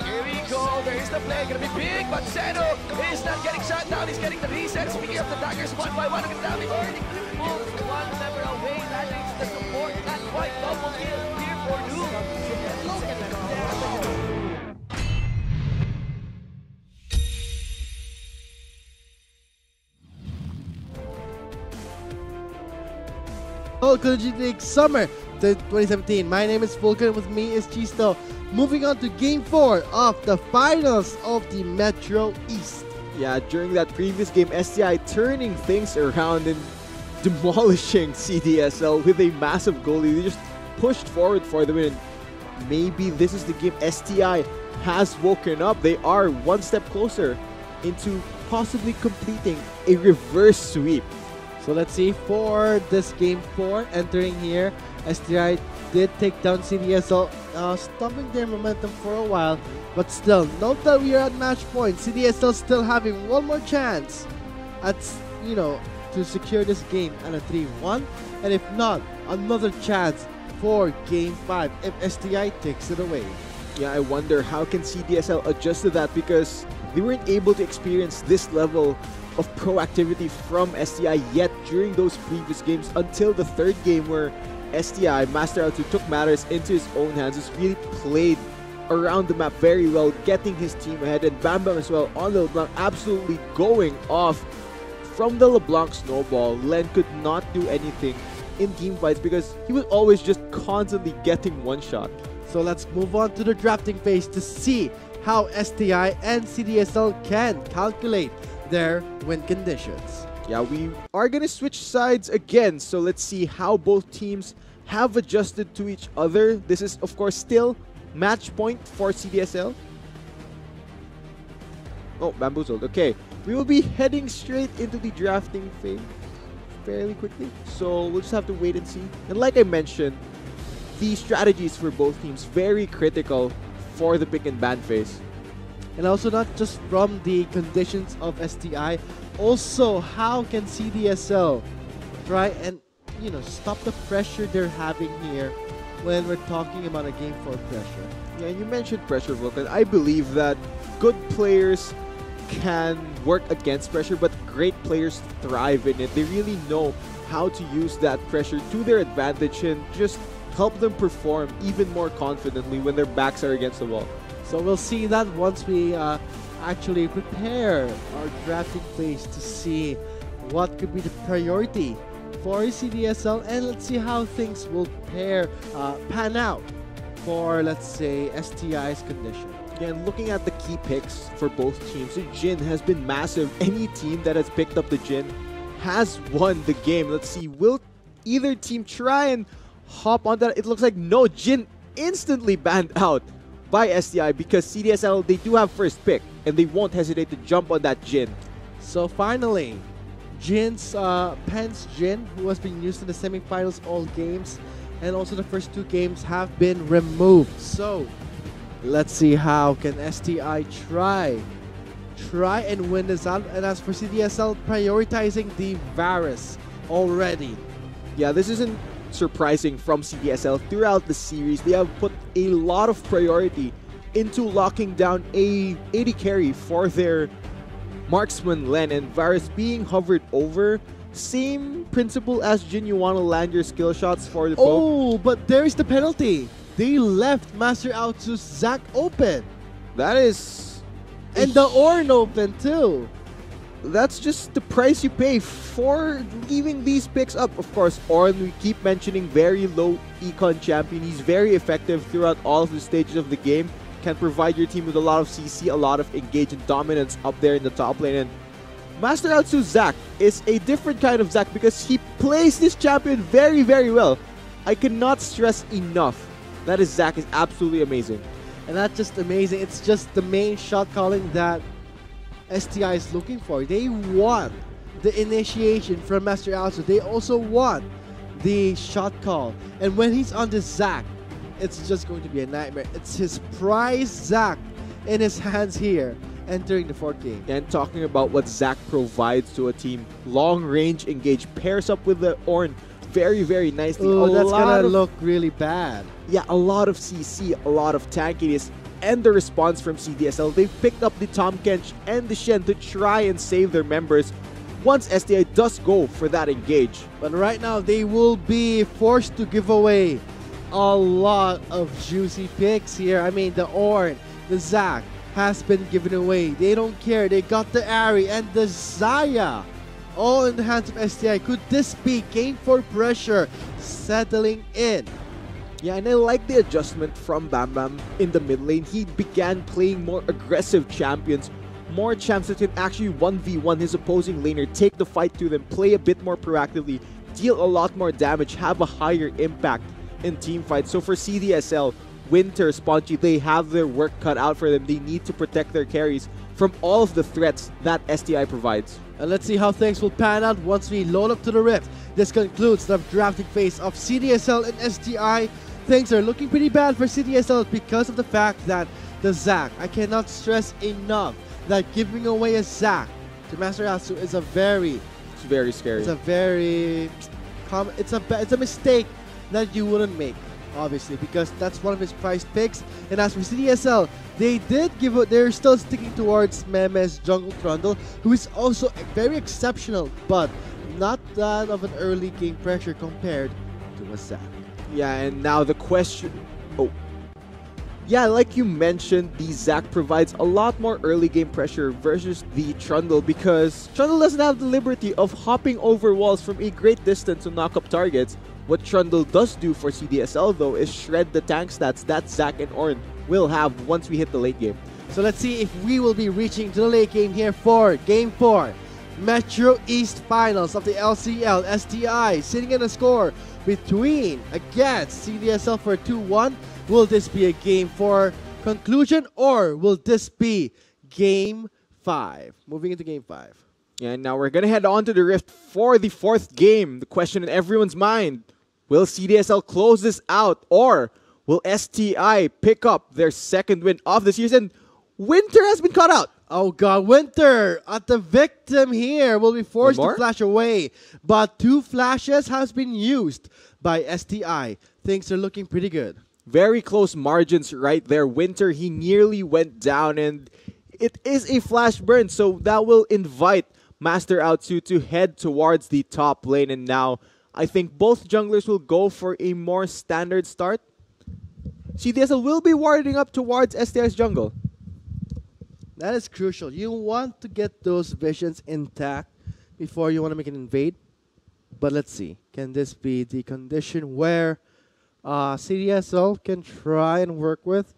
Here we go, there is the play, gonna be big, but Zeno is not getting shot down, he's getting the reset. Speaking of the daggers, one by one, look at that, already moves one lever away, that is the support, not quite double kill here for Doom. Look at that. Welcome to League Summer 2017. My name is Vulcan, with me is Chisto. Moving on to Game 4 of the finals of the Metro East. Yeah, during that previous game, STI turning things around and demolishing CDSL with a massive goal lead. They just pushed forward for the win. Maybe this is the game STI has woken up. They are one step closer into possibly completing a reverse sweep. So let's see, for this Game 4 entering here, STI did take down CDSL, stopping their momentum for a while. But still, note that we are at match point. CDSL still having one more chance at, to secure this game at a 3-1. And if not, another chance for Game 5 if STI takes it away. Yeah, I wonder how can CDSL adjust to that, because they weren't able to experience this level of proactivity from STI yet during those previous games until the third game, where STI, Master L2, took matters into his own hands. Just really played around the map very well, getting his team ahead, and Bam Bam as well on the LeBlanc, absolutely going off from the LeBlanc snowball. Len could not do anything in team fights because he was always just constantly getting one shot. So let's move on to the drafting phase to see how STI and CDSL can calculate their win conditions. Yeah, we are going to switch sides again, so let's see how both teams have adjusted to each other. This is, of course, still match point for CDSL. Oh, bamboozled. Okay, we will be heading straight into the drafting phase fairly quickly, so we'll just have to wait and see. And like I mentioned, the strategies for both teams very critical for the pick and ban phase. And also not just from the conditions of STI, also how can CDSL try and stop the pressure they're having here when we're talking about a Game 4 pressure. Yeah, you mentioned pressure, Vulcan. I believe that good players can work against pressure, but great players thrive in it. They really know how to use that pressure to their advantage and just help them perform even more confidently when their backs are against the wall. So we'll see that once we actually prepare our drafting phase to see what could be the priority for CDSL, and let's see how things will pan out for, let's say, STI's condition. And looking at the key picks for both teams, the Jin has been massive. Any team that has picked up the Jin has won the game. Let's see, will either team try and hop on that? It looks like no, Jin instantly banned out by STI because CDSL, they do have first pick and they won't hesitate to jump on that Jin. So finally, Jin's Pence Jin, who has been used in the semifinals all games, and also the first two games, have been removed. So let's see how can STI try and win this out. And as for CDSL, prioritizing the Varus already. Yeah, this isn't surprising from CDSL. Throughout the series, they have put a lot of priority into locking down a AD carry for their marksman Len, and Varus being hovered over. Same principle as Jin, you want to land your skill shots for the poke. Oh, but there is the penalty. They left Master Outsu's Zac open. That is... And the Ornn open too. That's just the price you pay for leaving these picks up. Of course, Ornn, we keep mentioning, very low econ champion. He's very effective throughout all of the stages of the game. Can provide your team with a lot of CC, a lot of engage and dominance up there in the top lane. And Master Outsu Zac is a different kind of Zac because he plays this champion very, very well. I cannot stress enough That is Zach is absolutely amazing. And that's just amazing. It's just the main shot calling that STI is looking for. They want the initiation from Master Alzo. They also want the shot call. And when he's on the Zach, it's just going to be a nightmare. It's his prize Zach in his hands here entering the fourth game. And talking about what Zach provides to a team, long range engage pairs up with the Ornn very, very nicely. Oh, that's gonna look really bad. Yeah, a lot of CC, a lot of tankiness, and the response from CDSL. They picked up the Tahm Kench and the Shen to try and save their members once STI does go for that engage. But right now, they will be forced to give away a lot of juicy picks here. I mean, the Ornn, the Zach has been given away. They don't care. They got the Ari and the Zaya all in the hands of STI. Could this be game 4 pressure settling in? Yeah, and I like the adjustment from Bam Bam in the mid lane. He began playing more aggressive champions, more champs that can actually 1v1 his opposing laner, take the fight to them, play a bit more proactively, deal a lot more damage, have a higher impact in team fights. So for CDSL, Winter, Spongy, they have their work cut out for them. They need to protect their carries from all of the threats that STI provides. And let's see how things will pan out once we load up to the Rift. This concludes the drafting phase of CDSL and STI. Things are looking pretty bad for CDSL because of the fact that the Zac, I cannot stress enough that giving away a Zac to Master Atsu is a very... It's very scary. It's a very... It's a mistake that you wouldn't make, obviously, because that's one of his prized picks. And as for CDSL, they're still sticking towards Meme's Jungle Trundle, who is also very exceptional, but not that of an early game pressure compared to a Zac. Yeah, and now the question... Oh. Yeah, like you mentioned, the Zac provides a lot more early game pressure versus the Trundle because Trundle doesn't have the liberty of hopping over walls from a great distance to knock up targets. What Trundle does do for CDSL though is shred the tank stats that Zac and Ornn will have once we hit the late game. So let's see if we will be reaching to the late game here for Game 4. Metro East Finals of the LCL. STI sitting in a score between against CDSL for 2-1. Will this be a Game 4 conclusion or will this be Game 5? Moving into Game 5. Yeah, and now we're going to head on to the Rift for the fourth game. The question in everyone's mind, will CDSL close this out or will STI pick up their second win of the season? Winter has been caught out. Oh god, Winter at the victim here will be forced to flash away. But 2 flashes has been used by STI. Things are looking pretty good. Very close margins right there. Winter, he nearly went down and it is a flash burn. So that will invite Master Outsu to head towards the top lane. And now I think both junglers will go for a more standard start. CDSL will be warding up towards STI's jungle. That is crucial. You want to get those visions intact before you want to make an invade. But let's see. Can this be the condition where CDSL can try and work with?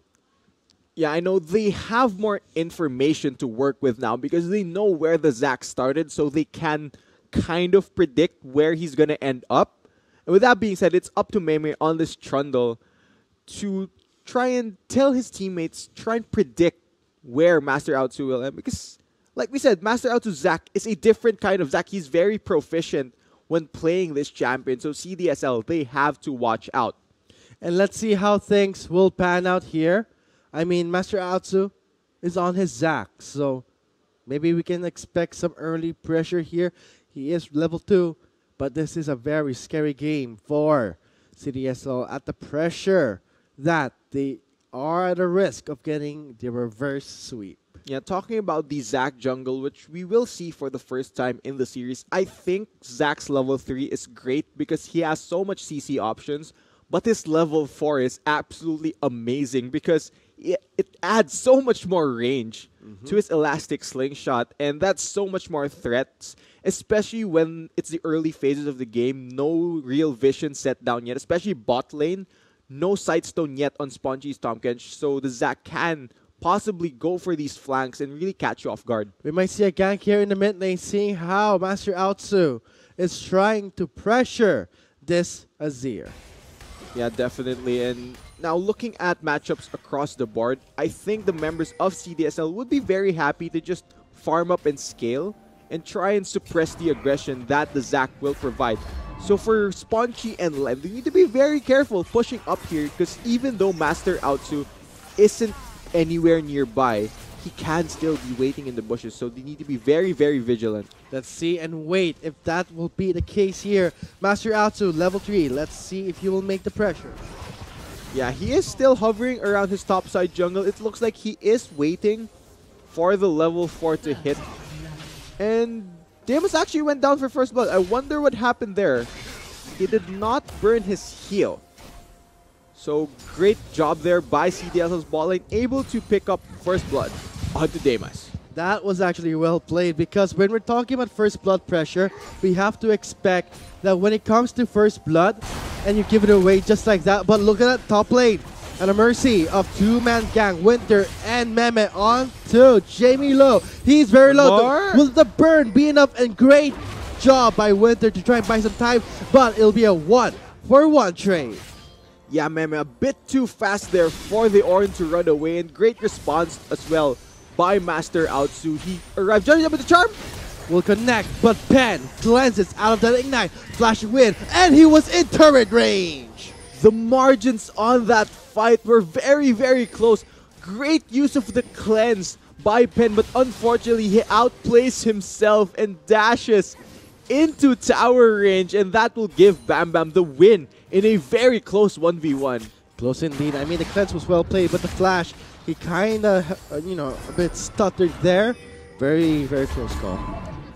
Yeah, I know they have more information to work with now because they know where the Zac started, so they can kind of predict where he's going to end up. And with that being said, it's up to Meme on this Trundle to try and tell his teammates, try and predict where Master Outsu will end. Because, like we said, Master Outsu's Zac is a different kind of Zac. He's very proficient when playing this champion. So CDSL, they have to watch out. And let's see how things will pan out here. I mean, Master Outsu is on his Zac. So maybe we can expect some early pressure here. He is level 2. But this is a very scary game for CDSL at the pressure that they are at a risk of getting the reverse sweep. Yeah, talking about the Zac jungle, which we will see for the first time in the series, I think Zac's level 3 is great because he has so much CC options, but his level 4 is absolutely amazing because it adds so much more range to his elastic slingshot, and that's so much more threats, especially when it's the early phases of the game, no real vision set down yet, especially bot lane. No Sightstone yet on Spongy's Tahm Kench, so the Zac can possibly go for these flanks and really catch you off guard. We might see a gank here in the mid lane, seeing how Master Outsu is trying to pressure this Azir. Yeah, definitely. And now looking at matchups across the board, I think the members of CDSL would be very happy to just farm up and scale and try and suppress the aggression that the Zac will provide. So for Spongy and Len, they need to be very careful pushing up here because even though Master Outsu isn't anywhere nearby, he can still be waiting in the bushes. So they need to be very, very vigilant. Let's see and wait if that will be the case here. Master Outsu, level 3. Let's see if he will make the pressure. Yeah, he is still hovering around his topside jungle. It looks like he is waiting for the level 4 to hit. And Demus actually went down for first blood. I wonder what happened there. He did not burn his heal. So great job there by CDSL's bot lane, able to pick up first blood onto Demus. That was actually well played because when we're talking about first blood pressure, we have to expect that when it comes to first blood, and you give it away just like that. But look at that top lane. At a mercy of two-man gang, Winter and Meme on to Jamie Low. He's very low. Will the burn be enough? And great job by Winter to try and buy some time, but it'll be a 1-for-1 trade. Yeah, Meme, a bit too fast there for the Orin to run away, and great response as well by Master Outsu. He arrived just up with the charm. Will connect, but Pen cleanses out of that ignite. Flash win, and he was in turret range. The margins on that fight were very, very close. Great use of the cleanse by Pen, but unfortunately he outplays himself and dashes into tower range, and that will give Bam Bam the win in a very close 1v1. Close indeed. I mean, the cleanse was well played, but the flash, he kind of, a bit stuttered there. Very, very close call.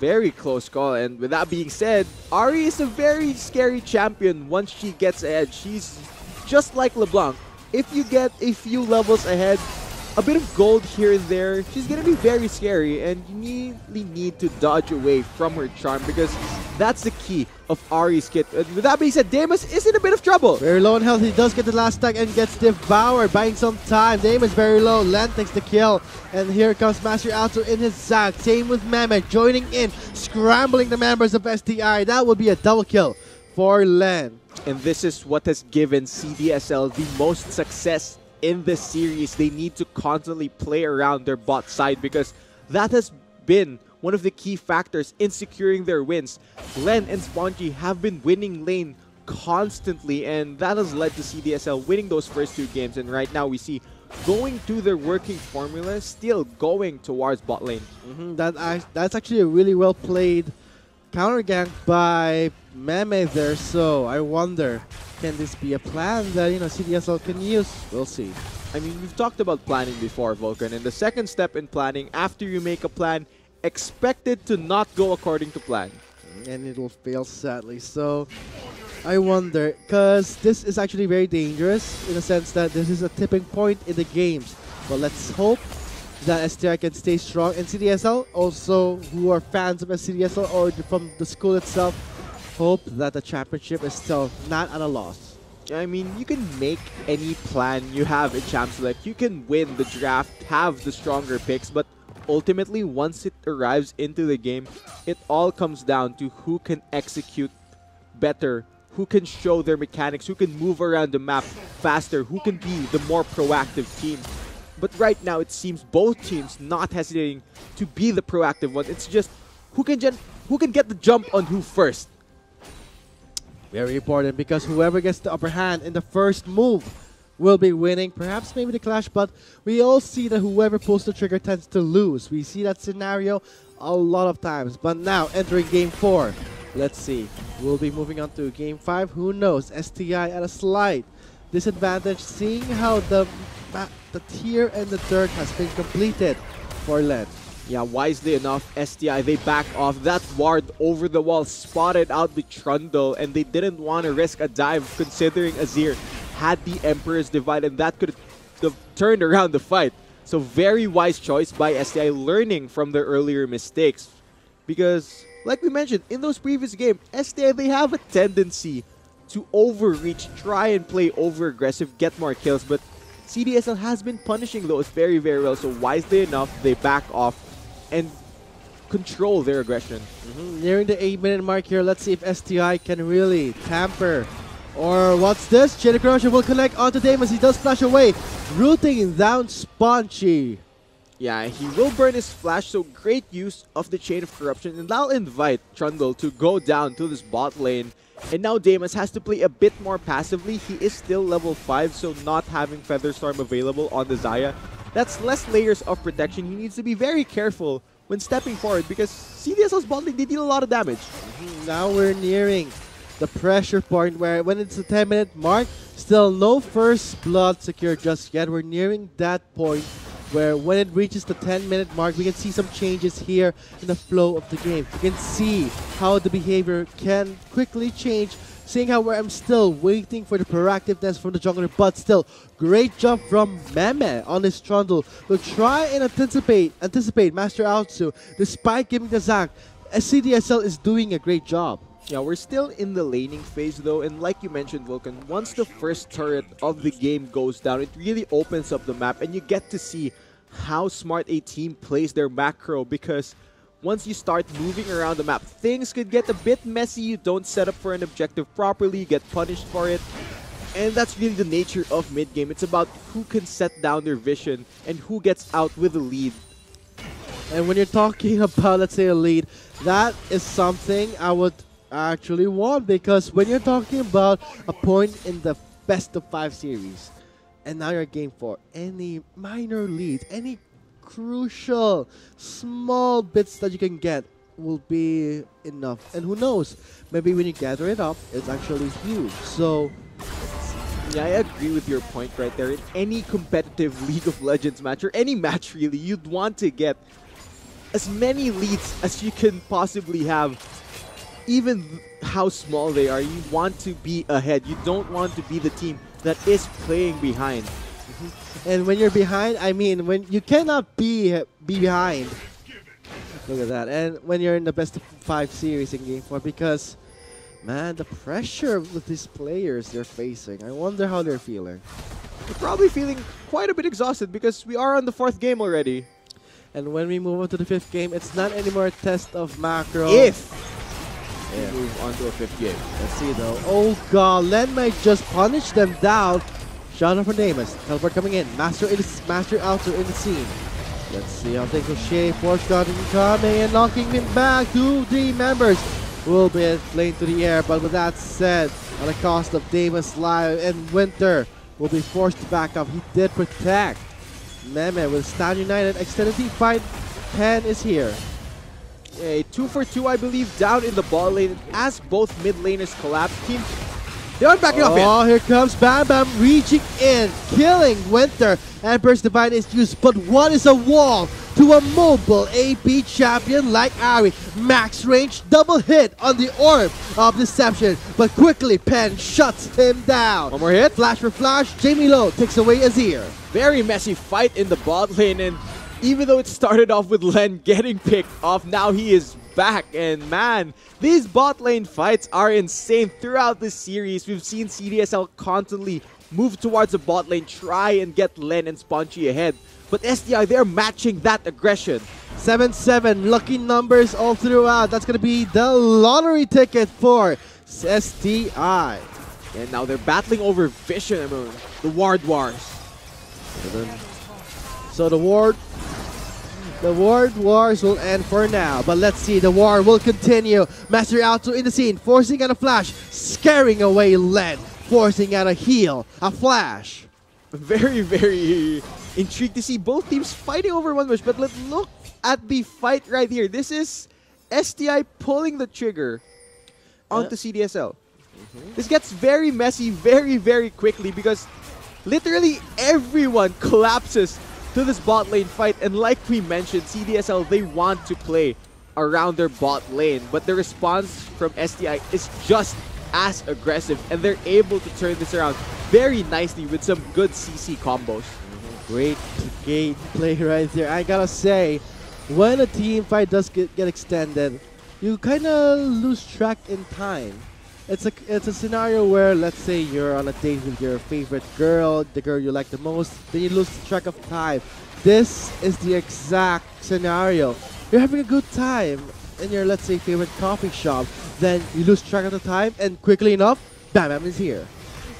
Very close call, and with that being said, Ari is a very scary champion once she gets ahead. She's just like LeBlanc. If you get a few levels ahead, a bit of gold here and there, she's going to be very scary, and you really need to dodge away from her charm because that's the key of Ari's kit. With that being said, Demus is in a bit of trouble. Very low in health. He does get the last stack and gets devoured, buying some time. Demus very low. Len takes the kill. And here comes Master Outsu in his Zac. Same with Meme joining in, scrambling the members of STI. That would be a double kill for Len. And this is what has given CDSL the most success in this series. They need to constantly play around their bot side because that has been one of the key factors in securing their wins. Len and Spongy have been winning lane constantly, and that has led to CDSL winning those first two games. And right now we see going to their working formula, still going towards bot lane. That's actually a really well played counter gank by Meme there. So I wonder, can this be a plan that CDSL can use? We'll see. I mean, we've talked about planning before, Vulcan, and the second step in planning, after you make a plan, expect it to not go according to plan. And it'll fail sadly. So I wonder, because this is actually very dangerous in the sense that this is a tipping point in the games. But let's hope that STI can stay strong. And CDSL, also who are fans of CDSL or from the school itself, hope that the championship is still not at a loss. I mean, you can make any plan you have in Champ Select. You can win the draft, have the stronger picks, but ultimately, once it arrives into the game, it all comes down to who can execute better, who can show their mechanics, who can move around the map faster, who can be the more proactive team. But right now, it seems both teams not hesitating to be the proactive one. It's just who can get the jump on who first. Very important, because whoever gets the upper hand in the first move will be winning. Perhaps maybe the clash, but we all see that whoever pulls the trigger tends to lose. We see that scenario a lot of times. But now, entering Game 4. Let's see. We'll be moving on to Game 5. Who knows? STI at a slight disadvantage, seeing how the tier and the dirt has been completed for Len. Yeah, wisely enough, STI, they back off. That ward over the wall spotted out the Trundle, and they didn't want to risk a dive considering Azir had the Emperor's Divide, and that could have turned around the fight. So very wise choice by STI, learning from their earlier mistakes. Because, like we mentioned, in those previous games, STI, they have a tendency to overreach, try and play over-aggressive, get more kills, but CDSL has been punishing those very, very well. So wisely enough, they back off and control their aggression. Nearing the 8-minute mark here, let's see if STI can really tamper Or what's this? Chain of Corruption will connect onto Damas. He does flash away, rooting down Spongy. Yeah, he will burn his flash, so great use of the Chain of Corruption, and that'll invite Trundle to go down to this bot lane. And now Damas has to play a bit more passively. He is still level 5, so not having Featherstorm available on the Xayah, that's less layers of protection. He needs to be very careful when stepping forward because CDSL's bot lane, they deal a lot of damage. Now we're nearing the pressure point where when it's the 10-minute mark, still no first blood secured just yet. We're nearing that point where when it reaches the 10-minute mark, we can see some changes here in the flow of the game. You can see how the behavior can quickly change, seeing how I'm still waiting for the proactiveness from the jungler, but still, great jump from Meme on his Trundle. We'll try and anticipate Master Outsu, despite giving the Zac. CDSL is doing a great job. Yeah, we're still in the laning phase though, and like you mentioned, Vulcan, once the first turret of the game goes down, it really opens up the map and you get to see how smart a team plays their macro, because once you start moving around the map, things could get a bit messy. You don't set up for an objective properly, you get punished for it. And that's really the nature of mid-game. It's about who can set down their vision and who gets out with the lead. And when you're talking about, let's say, a lead, that is something I would actually want, because when you're talking about a point in the best of 5 series and now you're game 4, any minor leads, any crucial small bits that you can get will be enough, and who knows, maybe when you gather it up it's actually huge. So yeah, I agree with your point right there. In any competitive League of Legends match, or any match really, you'd want to get as many leads as you can possibly have. Even how small they are, you want to be ahead. You don't want to be the team that is playing behind. And when you're behind, I mean, when you cannot be behind. Look at that. And when you're in the best of 5 series in game 4, because, man, the pressure with these players they're facing, I wonder how they're feeling. They're probably feeling quite a bit exhausted because we are on the 4th game already. And when we move on to the 5th game, it's not anymore a test of macro. Yeah. Move on to a 5th game. Let's see though. Oh god, Len might just punish them down. Shout out for Damas. Teleport coming in. Master Outsu in the scene. Let's see how things will shape. Force God incoming and knocking him back. 2-3 members will be flamed to the air. But with that said, at the cost of Damas live and Winter will be forced to back up. He did protect Meme with Stand United. Extended team fight. Pen is here. A 2-for-2, I believe, down in the ball lane as both mid laners collapse. Team, they aren't backing up yet. Oh, here comes Bam Bam reaching in, killing Winter. Emperor's Divine is used, but what is a wall to a mobile AP champion like Ari? Max range, double hit on the orb of Deception, but quickly Pen shuts him down. One more hit. Flash for flash, Jamie Lowe takes away Azir. Very messy fight in the bot lane, and even though it started off with Len getting picked off, now he is back. And man, these bot lane fights are insane throughout this series. We've seen CDSL constantly move towards the bot lane, try and get Len and Spongy ahead. But STI, they're matching that aggression. 7-7, lucky numbers all throughout. That's going to be the lottery ticket for STI. And now they're battling over Vision, the Ward Wars. So the Ward Wars will end for now, but let's see, the war will continue. Master Outsu in the scene, forcing out a flash, scaring away Len, forcing out a heal, a flash. Very, very intrigued to see both teams fighting over one bush, but let's look at the fight right here. This is STI pulling the trigger onto CDSL. This gets very messy very, very quickly because literally everyone collapses to this bot lane fight, and like we mentioned, CDSL, they want to play around their bot lane, but the response from STI is just as aggressive, and they're able to turn this around very nicely with some good CC combos. Great game play right there. I gotta say, when a team fight does get extended, you kind of lose track in time. It's a scenario where, let's say you're on a date with your favorite girl, the girl you like the most, then you lose track of time. This is the exact scenario. You're having a good time in your, let's say, favorite coffee shop, then you lose track of the time, and quickly enough, Bam Bam is here.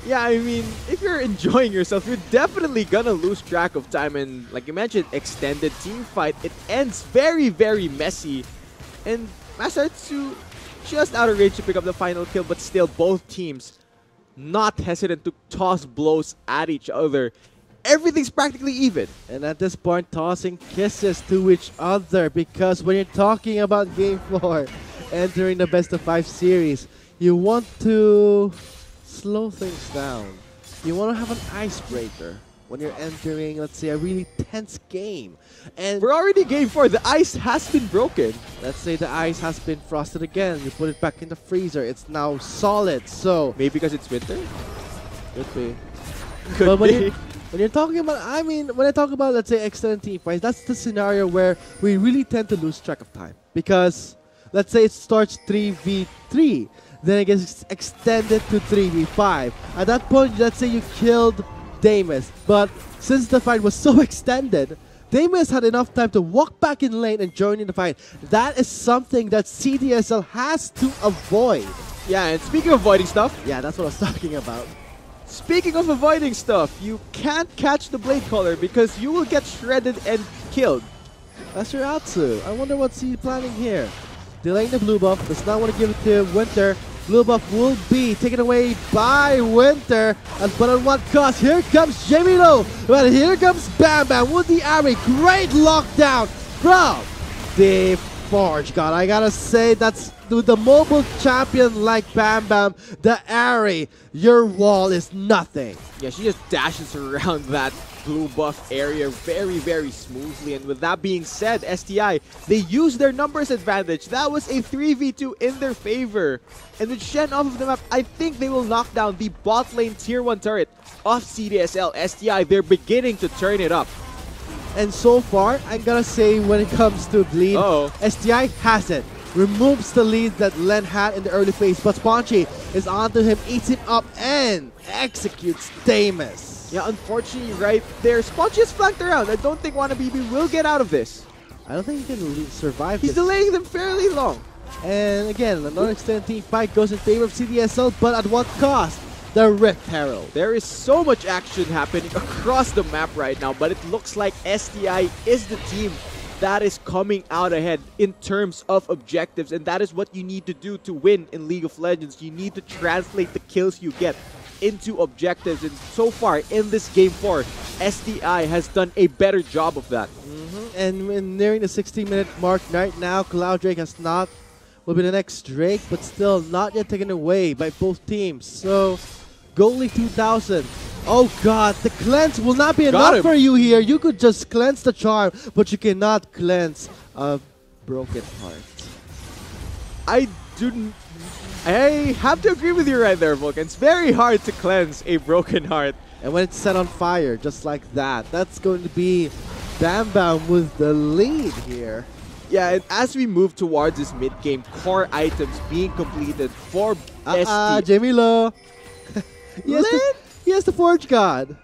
Yeah, I mean, if you're enjoying yourself, you're definitely gonna lose track of time. And like you mentioned, extended team fight, it ends very, very messy. And Masatsu just out of range to pick up the final kill, but still both teams not hesitant to toss blows at each other. Everything's practically even. And at this point, tossing kisses to each other, because when you're talking about Game 4, entering the best of 5 series, you want to slow things down. You want to have an icebreaker when you're entering, let's say, a really tense game. And we're already Game 4. The ice has been broken. Let's say the ice has been frosted again. You put it back in the freezer. It's now solid. So maybe because it's winter? Could be. Could be. When you're talking about, I mean, when I talk about, let's say, extended team fights, that's the scenario where we really tend to lose track of time. Because, let's say it starts 3v3, then it gets extended to 3v5. At that point, let's say you killed Damus, but since the fight was so extended, Damus had enough time to walk back in lane and join in the fight. That is something that CDSL has to avoid. Yeah, and speaking of avoiding stuff, yeah, that's what I was talking about. Speaking of avoiding stuff, you can't catch the Blade Caller because you will get shredded and killed. That's your Atsu. I wonder what's he planning here. Delaying the blue buff, does not want to give it to Winter. Blue buff will be taken away by Winter, but at what cost? Here comes Jamie Low, but here comes Bam Bam with the Ari. Great lockdown from the Forge God. I gotta say, that's the mobile champion like Bam Bam, the Ari. Your wall is nothing. Yeah, she just dashes around that blue buff area very, very smoothly. And with that being said, STI, they used their numbers advantage. That was a 3v2 in their favor. And with Shen off of the map, I think they will knock down the bot lane tier 1 turret of CDSL. STI, they're beginning to turn it up. And so far, I'm gonna say when it comes to bleed, STI has it. Removes the lead that Len had in the early phase, but Spongy is onto him, eats him up, and executes Damus. Yeah, unfortunately, right there, Spongy is flanked around. I don't think WannaBB will get out of this. I don't think he can survive He's this. delaying them fairly long. And again, another extended team fight goes in favor of CDSL, but at what cost? The Rift Herald. There is so much action happening across the map right now, but it looks like STI is the team that is coming out ahead in terms of objectives, and that is what you need to do to win in League of Legends. You need to translate the kills you get into objectives, and so far in this Game 4, STI has done a better job of that. And nearing the 60-minute mark right now, Cloud Drake has not, will be the next Drake, but still not yet taken away by both teams. So, goalie 2000. Oh god, the cleanse will not be enough for you here. You could just cleanse the charm, but you cannot cleanse a broken heart. I have to agree with you right there, Vulcan. It's very hard to cleanse a broken heart. And when it's set on fire, just like that, that's going to be Bam Bam with the lead here. Yeah, and as we move towards this mid-game, core items being completed for ST. Jamie Low. He has the Forge God.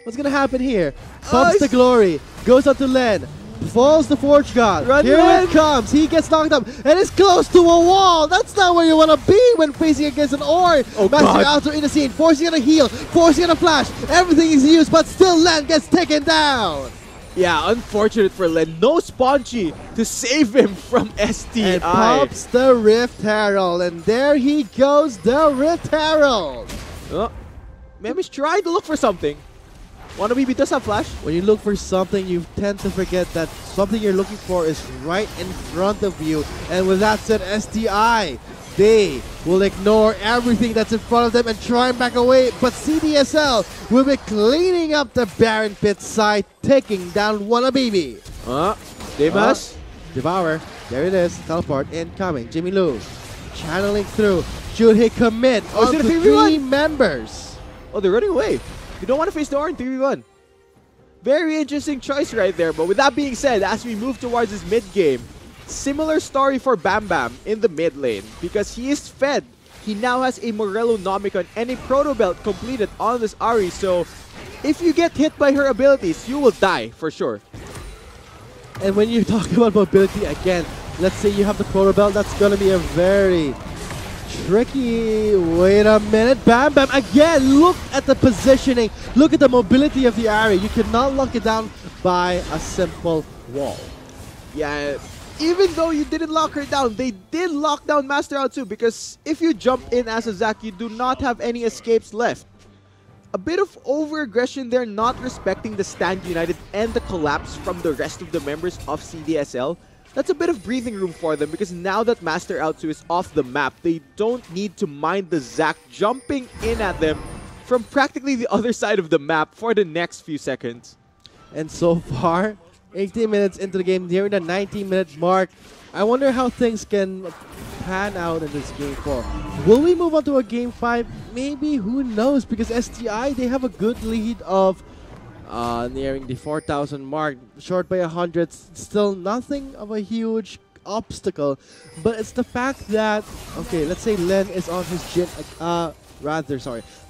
What's gonna happen here? Pumps the glory. Goes up to Len. Falls the Forge God. Here it comes. He gets knocked up. And it's close to a wall. That's not where you want to be when facing against an Ori. Master Alto in the scene. Forcing on a heal. Forcing on a flash. Everything is used, but still Len gets taken down. Yeah, unfortunate for Len. No Spongy to save him from STI. And pops the Rift Herald. And there he goes, the Rift Herald. Oh. Memis tried to look for something. WannaBB does have flash. When you look for something, you tend to forget that something you're looking for is right in front of you. And with that said, STI, they will ignore everything that's in front of them and try and back away. But CDSL will be cleaning up the Baron Pit side, taking down WannaBB. Damas. Devour. There it is. Teleport incoming. Jimmy Lou channeling through. Should he commit onto 3 members? Oh, they're running away. You don't want to face the Orange 3v1. Very interesting choice right there. But with that being said, as we move towards this mid-game, similar story for Bam Bam in the mid lane. Because he is fed. He now has a Morello Nomicon and a Proto Belt completed on this Ari. So, if you get hit by her abilities, you will die for sure. And when you talk about mobility again, let's say you have the Proto Belt, that's going to be a very tricky. Wait a minute. Bam Bam again. Look at the positioning. Look at the mobility of the area. You cannot lock it down by a simple wall. Yeah, even though you didn't lock her down, they did lock down Master out too, because if you jump in as a Zac, you do not have any escapes left. A bit of over-aggression there, not respecting the stand united and the collapse from the rest of the members of CDSL. That's a bit of breathing room for them, because now that Master Out2 is off the map, they don't need to mind the Zac jumping in at them from practically the other side of the map for the next few seconds. And so far, 18 minutes into the game, nearing the 19-minute mark. I wonder how things can pan out in this game 4. Will we move on to a game 5? Maybe, who knows? Because STI, they have a good lead of nearing the 4,000 mark, short by 100. Still nothing of a huge obstacle, but it's the fact that, okay, let's say Len is on his Jin,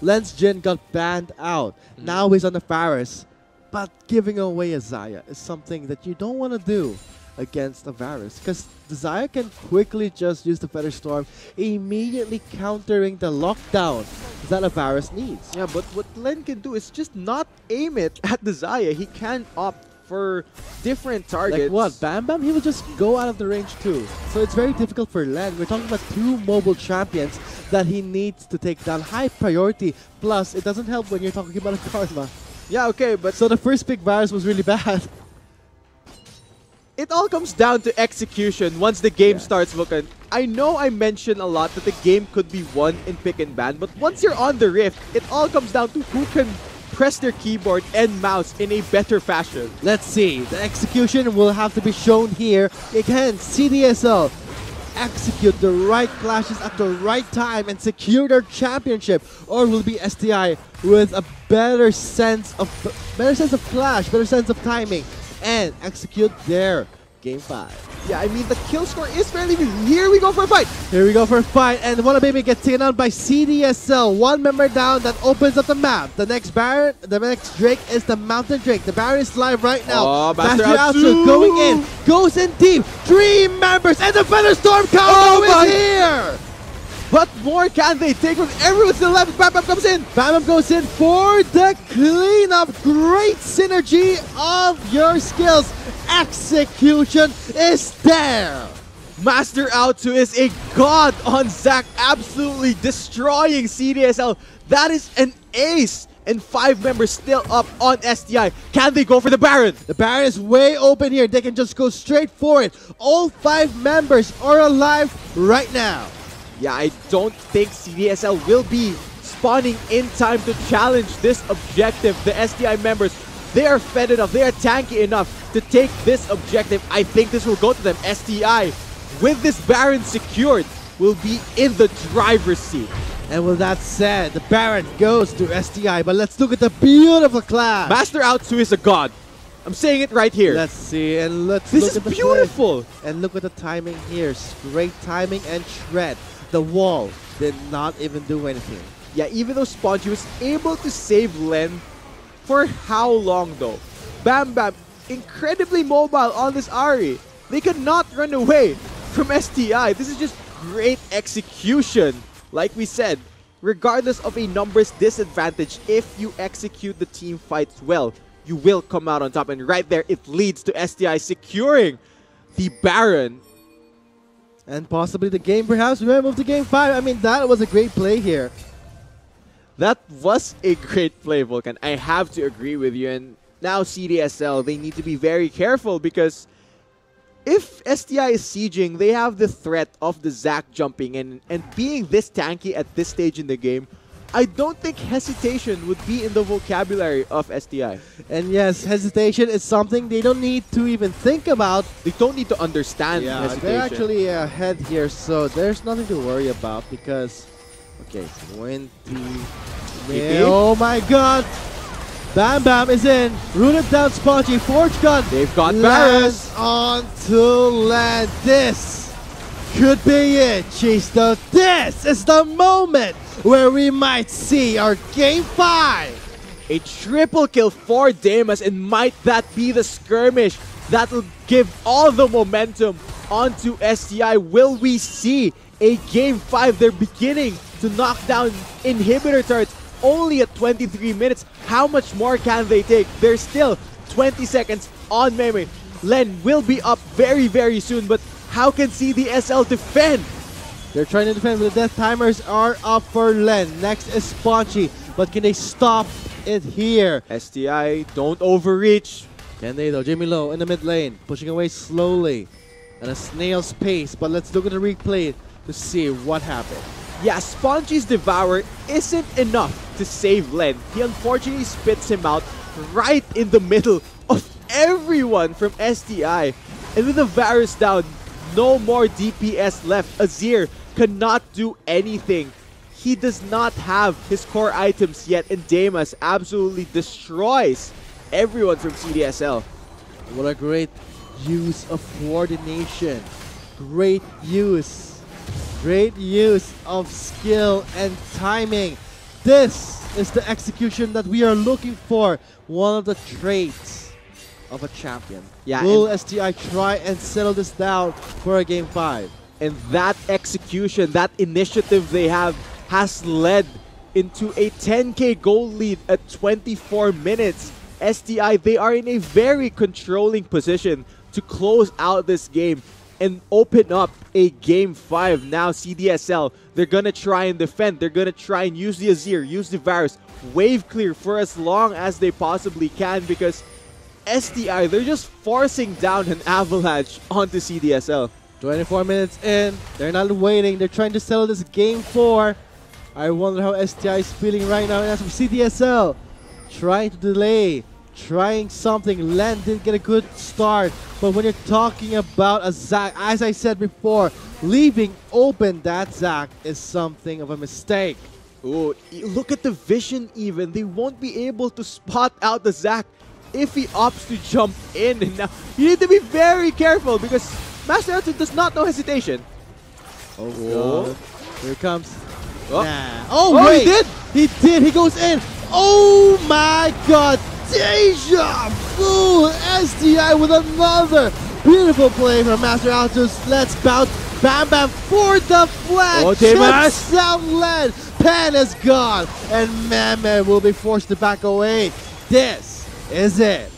Len's Jin got banned out. Now he's on the Varus, but giving away a Xayah is something that you don't want to do against a Varus, because the Xayah can quickly just use the Feather Storm, immediately countering the lockdown that a Varus needs. Yeah, but what Len can do is just not aim it at the Xayah. He can opt for different targets. Like what? Bam Bam? He will just go out of the range too. So it's very difficult for Len. We're talking about 2 mobile champions that he needs to take down. High priority. Plus, it doesn't help when you're talking about a Karma. Yeah, okay, but so the first pick Varus was really bad. It all comes down to execution once the game starts, Vulcan. I know I mentioned a lot that the game could be won in pick and ban, but once you're on the Rift, it all comes down to who can press their keyboard and mouse in a better fashion. Let's see. The execution will have to be shown here. Again, CDSL execute the right clashes at the right time and secure their championship, or will be STI with a better sense of clash, better sense of timing, and execute their game 5. Yeah, I mean, the kill score is fairly good. Here we go for a fight. Here we go for a fight, and Wanna Baby gets taken out by CDSL. 1 member down, that opens up the map. The next Baron, the next Drake is the Mountain Drake. The Baron is live right now. Oh, Master Out2 going in, goes in deep. 3 members, and the Feather Storm combo is here! What more can they take from everyone still left? Bam Bam comes in. Bam Bam goes in for the cleanup. Great synergy of your skills. Execution is there. Master Out2 is a god on Zac, absolutely destroying CDSL. That is an ace. And 5 members still up on STI. Can they go for the Baron? The Baron is way open here. They can just go straight for it. All 5 members are alive right now. Yeah, I don't think CDSL will be spawning in time to challenge this objective. The STI members, they are fed enough, they are tanky enough to take this objective. I think this will go to them. STI, with this Baron secured, will be in the driver's seat. And with that said, the Baron goes to STI, but let's look at the beautiful clash. Master Out2 is a god. I'm saying it right here. Let's see, and let's this look is at the beautiful. Play. And look at the timing here. Great timing and shred. The wall did not even do anything. Yeah, even though Spongy was able to save Len, for how long though? Bam Bam, incredibly mobile on this Ahri. They could not run away from STI. This is just great execution. Like we said, regardless of a numbers disadvantage, if you execute the team fights well, you will come out on top. And right there, it leads to STI securing the Baron. And possibly the game, perhaps. We might move to game 5. I mean, that was a great play here. That was a great play, Vulcan. I have to agree with you. And now CDSL, they need to be very careful, because if STI is sieging, they have the threat of the Zac jumping in. And being this tanky at this stage in the game, I don't think hesitation would be in the vocabulary of STI. And yes, hesitation is something they don't need to even think about. They don't need to understand hesitation. They're actually ahead here, so there's nothing to worry about, because... Okay, 20... Oh my god! Bam Bam is in. Rooted down Spongy. Forge Gun. They've got Varus. On to land. This could be it, Chisto. This is the moment where we might see our game 5. A triple kill for Damas, and might that be the skirmish that will give all the momentum onto STI? Will we see a Game 5. They're beginning to knock down inhibitor turrets only at 23 minutes. How much more can they take? There's still 20 seconds on memory. Len will be up very, very soon, but how can CDSL defend? They're trying to defend, but the death timers are up for Len. Next is Spongy, but can they stop it here? STI, don't overreach. Can they though? Jamie Low in the mid lane, pushing away slowly at a snail's pace, but let's look at the replay to see what happened. Yeah, Spongy's Devour isn't enough to save Len. He unfortunately spits him out right in the middle of everyone from STI. And with the Varus down, no more DPS left. Azir cannot do anything. He does not have his core items yet, and Damas absolutely destroys everyone from CDSL. What a great use of coordination. Great use of skill and timing. This is the execution that we are looking for. One of the traits of a champion. Yeah, will STI try and settle this down for a Game 5? And that execution, that initiative they have, has led into a 10k gold lead at 24 minutes. STI, they are in a very controlling position to close out this game and open up a Game 5. Now CDSL, they're gonna try and defend. They're gonna try and use the Azir, use the Varus, wave clear for as long as they possibly can, because STI, they're just forcing down an avalanche onto CDSL. 24 minutes in, they're not waiting, they're trying to settle this Game 4. I wonder how STI is feeling right now. And as for CDSL, trying to delay, trying something. Len did get a good start, but when you're talking about a Zac, as I said before, leaving open that Zac is something of a mistake. Ooh, look at the vision even. They won't be able to spot out the Zac if he opts to jump in. And now you need to be very careful because Master Elton does not know hesitation. Oh god. Here it comes. Oh, Nah. Oh wait! he did! He did! He goes in! Oh my god! Deja vu! STI with another beautiful play from Master Altus. Let's bounce Bam Bam for the flag! Oh, Damas! Soundland! Pan is gone! And Meme will be forced to back away. This is it.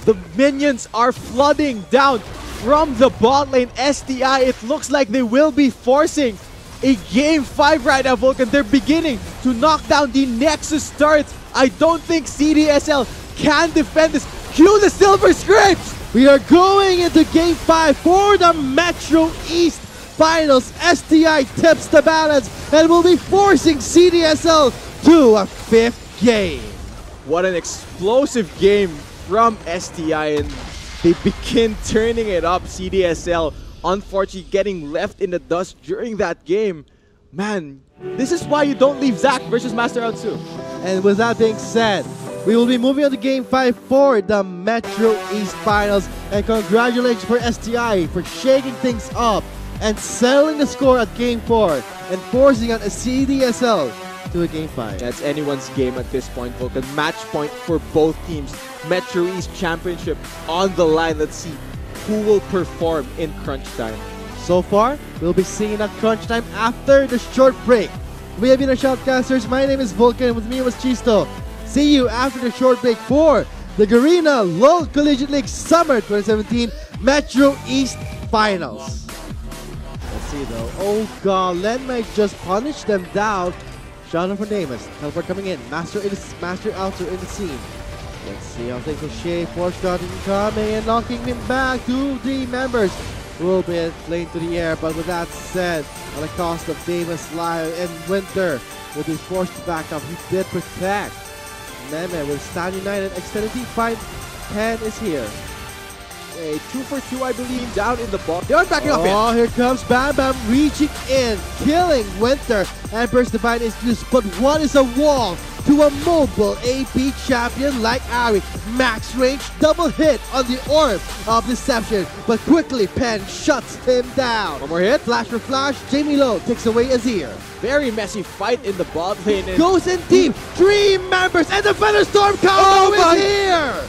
The minions are flooding down from the bot lane. STI, it looks like they will be forcing a Game 5 right now, Vulcan. They're beginning to knock down the Nexus turrets. I don't think CDSL can defend this. Cue the Silver Scrapes! We are going into Game 5 for the Metro East Finals. STI tips the balance and will be forcing CDSL to a 5th game. What an explosive game from STI, and they begin turning it up. CDSL unfortunately getting left in the dust during that game. Man, this is why you don't leave Zac versus Master Outsu. And with that being said, we will be moving on to Game 5 for the Metro East Finals. And congratulations for STI for shaking things up and settling the score at Game 4 and forcing out a CDSL to a Game 5. That's anyone's game at this point, Vulcan. Match point for both teams. Metro East Championship on the line. Let's see who will perform in crunch time. So far, we'll be seeing at crunch time after the short break. We have been our Shoutcasters. My name is Vulcan, and with me was Chisto. See you after the short break for the Garena LoL Collegiate League Summer 2017 Metro East Finals. Let's see though. Oh god, Len might just punish them down. Shout out for Damas. Teleport coming in. Master Alter in the scene. Let's see how things will shape. Force starting coming and knocking him back. 2 of the members will be playing to the air, but with that said, at the cost of Damas, Lyle, and Winter will be forced to back up. He did protect. Meme will stand united. Extended team fight. Pen is here. A 2-for-2, I believe, down in the ball. They aren't backing up yet. Oh, here comes Bam Bam reaching in, killing Winter. Emperor's Divine is used, but what is a wall to a mobile AP champion like Ari? Max range double hit on the orb of Deception, but quickly Pen shuts him down. One more hit. Flash for flash, Jamie Low takes away Azir. Very messy fight in the bot lane. And goes in deep, 3 members, and the Featherstorm combo is here!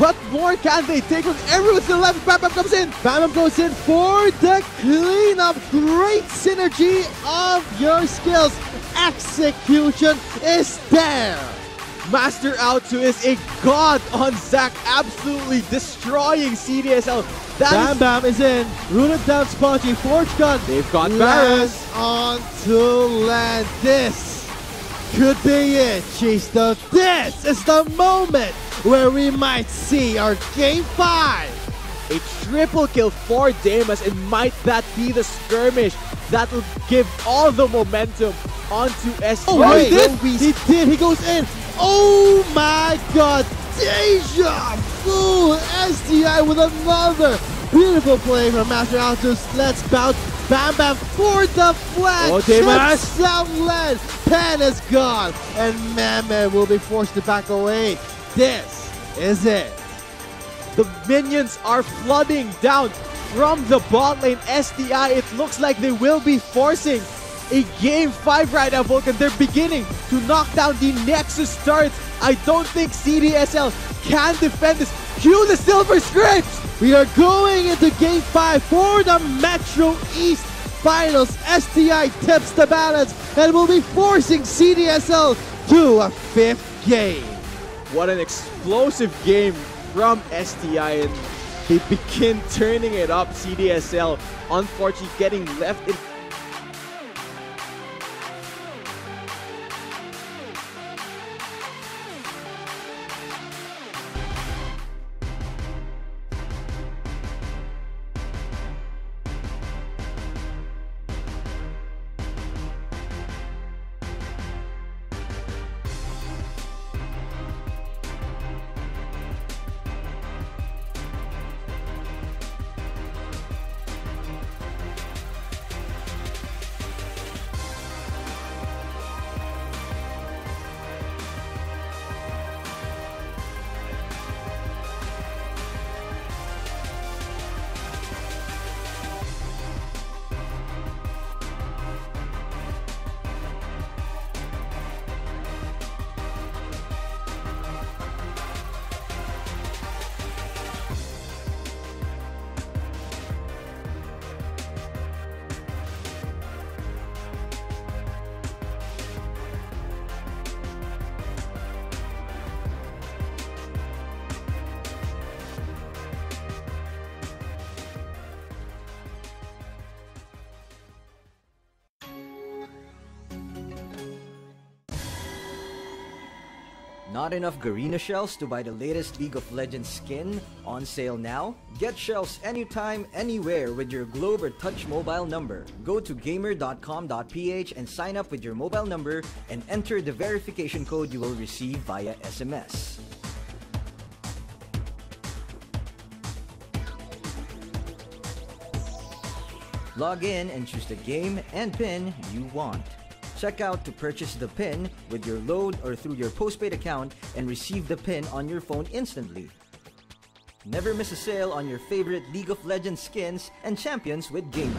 What more can they take when everyone's to the left? Bam Bam comes in. Bam Bam goes in for the cleanup. Great synergy of your skills. Execution is there. Master Out2 is a god on Zac, absolutely destroying CDSL. Bam Bam is in. Rooted down Spongy. Forge Gun. They've got Lands Barons. onto land. This could be it, Chista. This is the moment where we might see our Game 5. A triple kill for Damas, and might that be the skirmish that will give all the momentum onto STI? Oh, he did! He did! He goes in! Oh my god! Deja vu! STI with another beautiful play from Master Altus. Let's bounce. Bam Bam for the flag! Oh, Damas! Down land! Pan is gone! And Mame will be forced to back away. This is it. The minions are flooding down from the bot lane. STI, it looks like they will be forcing a Game 5 right now, Vulcan. They're beginning to knock down the Nexus turrets. I don't think CDSL can defend this. Cue the Silver Scripts! We are going into Game 5 for the Metro East Finals. STI tips the balance and will be forcing CDSL to a 5th game. What an explosive game from STI, and they begin turning it up. CDSL, unfortunately, getting left in. Not enough Garena shells to buy the latest League of Legends skin? On sale now? Get shells anytime, anywhere with your Globe or Touch mobile number. Go to gamer.com.ph and sign up with your mobile number and enter the verification code you will receive via SMS. Log in and choose the game and pin you want. Check out to purchase the pin with your load or through your postpaid account and receive the pin on your phone instantly. Never miss a sale on your favorite League of Legends skins and champions with Gamer.